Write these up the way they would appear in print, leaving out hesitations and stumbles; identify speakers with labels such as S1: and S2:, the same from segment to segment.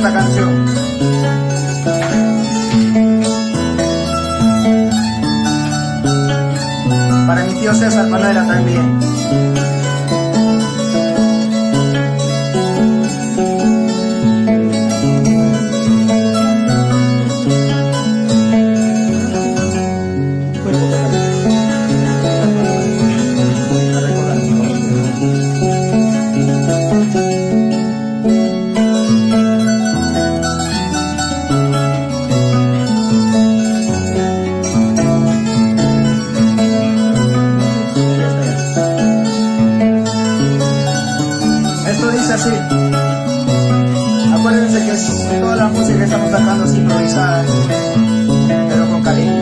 S1: esta canción. Para mi tío César Manuela también. Así. Acuérdense que toda la música que estamos sacando es improvisada, pero con cariño.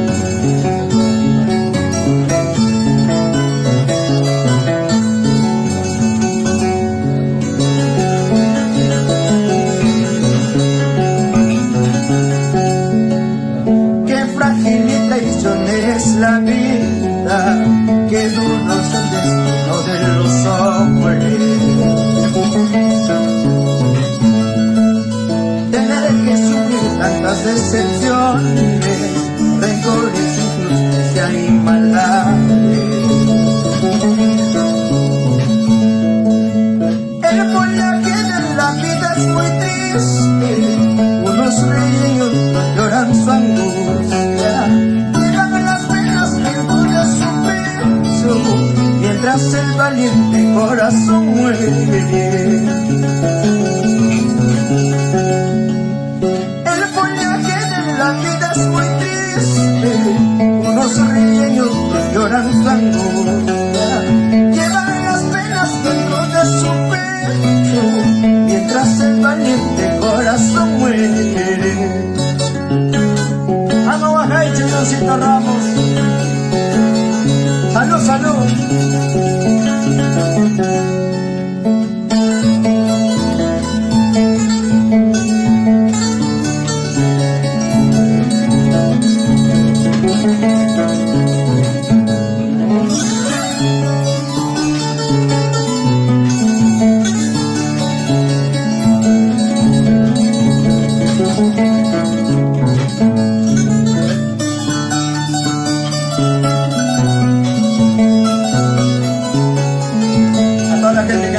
S1: Qué frágil y traición es la vida, qué duro es el destino de los hombres. Tener que sufrir tantas decepciones, rencores, injusticia y maldades. El follaje de la vida es muy triste, unos ríen y otros lloran su angustia. Llevan las penas dentro de su pecho, mientras el valiente corazón muere. El follaje de la vida es muy triste, unos ríen y otros lloran su angustia. Llevan las penas dentro de su pecho, mientras el valiente corazón muere. Vamos a Señorcito Ramos. Salud, salud.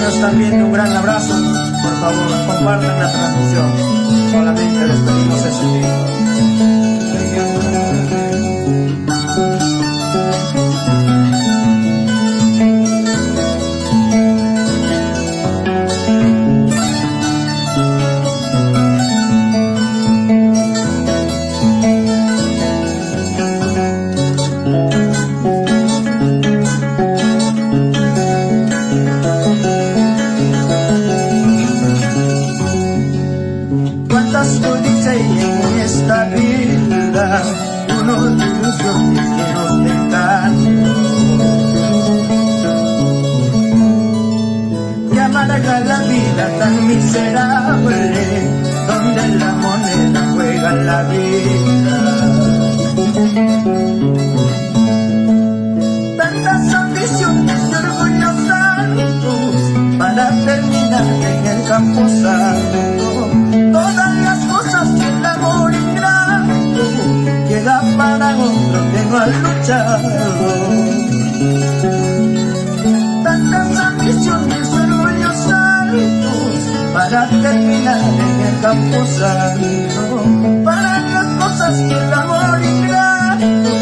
S1: Están viendo, un gran abrazo. Por favor, compartan la transmisión. Solamente les pedimos ese tiempo. En esta vida, uno de ilusiones que no te canto. Y amarga la vida tan miserable, donde la moneda juega la vida. Tantas ambiciones y orgullos santos para terminar en el camposanto. Todas las cosas que el amor ingrato queda para otro que no ha luchado. Tantas ambiciones y orgullos altos para terminar en el camposanto. Para las cosas que el amor ingrato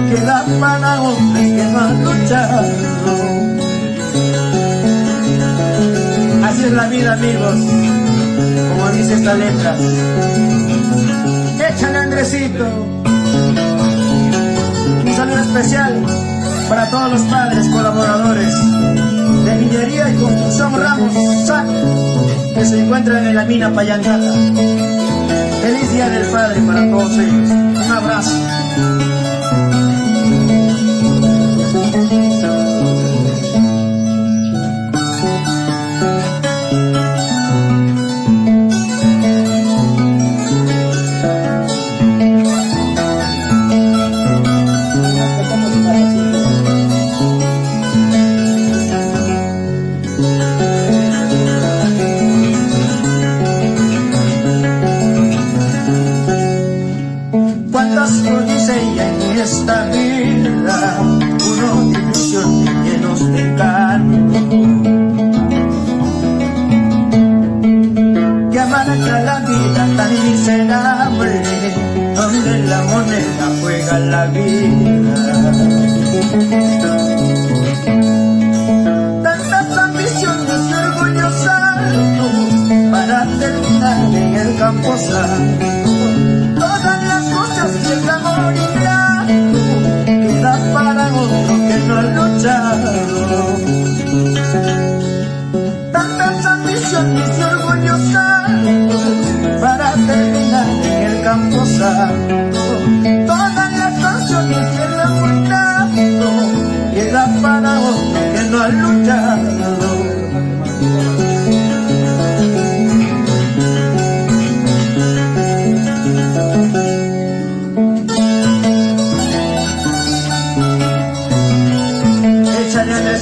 S1: queda para otro que no ha luchado. Así es la vida, amigos. Como dice esta letra, échale, Andresito. Un saludo especial para todos los padres colaboradores de Minería y Construcción Ramos SAC, que se encuentran en la mina Payangata. Feliz Día del Padre para todos ellos. Un abrazo.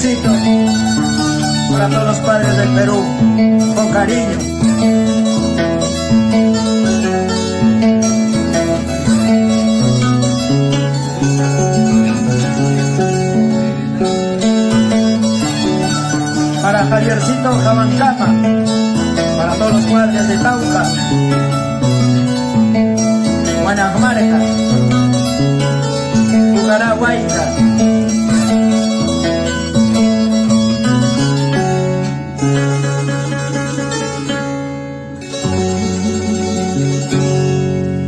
S1: Javiercito, para todos los padres del Perú, con cariño. Para Javiercito Jabancama, para todos los padres de Tauca, Guanamarca, Bucarahuayca.